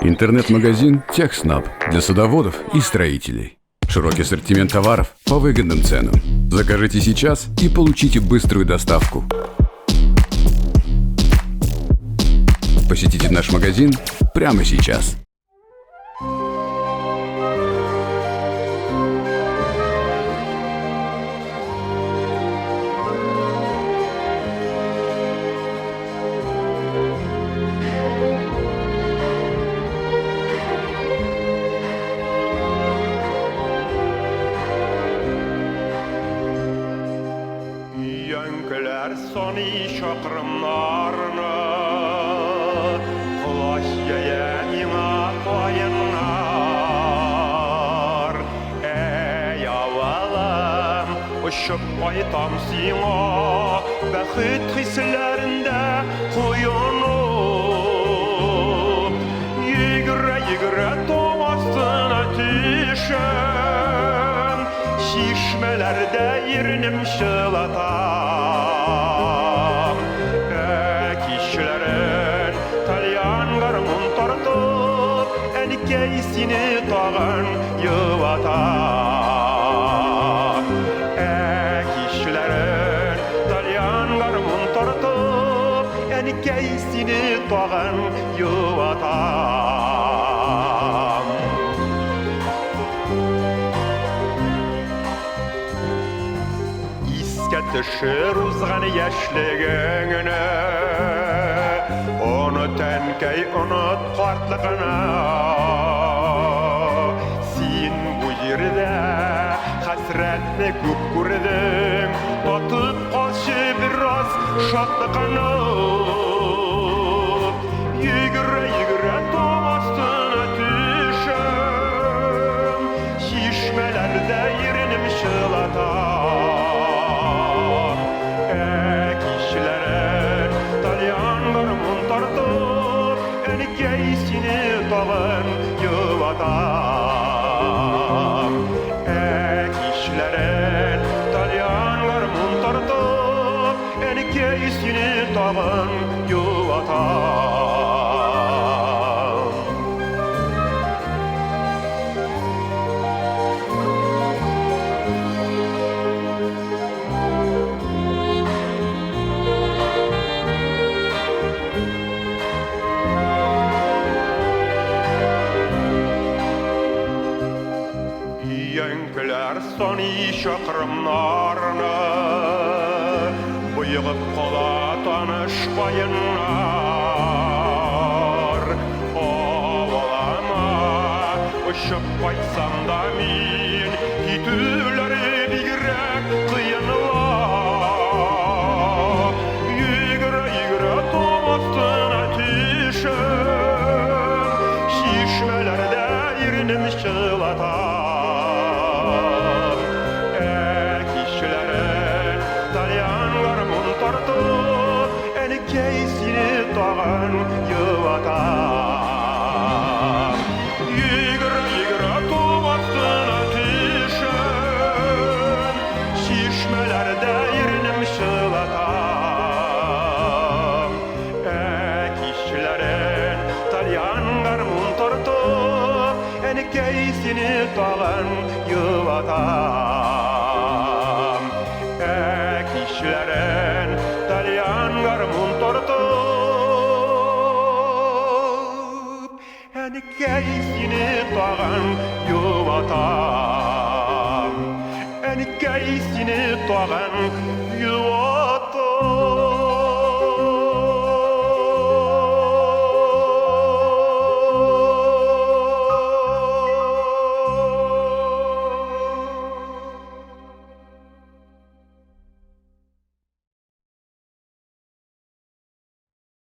Интернет-магазин TechSnap для садоводов и строителей. Широкий ассортимент товаров по выгодным ценам. Закажите сейчас и получите быструю доставку. Посетите наш магазин прямо сейчас. Yönküler soni şakırımlarını Kulaş yeğenine koyunlar Ey avalım uçup aytam sina Bəxit hislerinde koyunup Yigre yigre doğasına düşüm Şişmelerde yerinim şılatam Kişilerin talyan garmın tartıp Enikeysini tağın yıvatam Kişilerin talyan garmın tartıp Enikeysini tağın yıvatam Düşür uzgan yaşlığını Unutenkey unut kartlıqını Sen bu yerde hasretli köp gördün Tutup kalşı biraz şatlıqını Yigre yigre doğasına düşüm Şişmelerde yerinim şılatam Enikeysini tağın yıvatam Kişilerin talyanlarımın tartıp Enikeysini tağın yıvatam Yönküler soni şakırımlarını Bıyıgıp kola tanışpayınlar Ovalama uçup kaçsam da min Hitüleri bigrek kıyınlar Yigre yigre tomasına düşüm Şişmelerde yerinim şılatam Enikeysini tağın yıvatam Yigre yigre doğasına düşüm Şişmelerde yerinim şılatam Kişilerin talyan garmın tartıp Enikeysini tağın yıvatam Kişilerin talyan garmın tartıp Enikeysini tağın yıvatam Enikeysini tağın yıvatam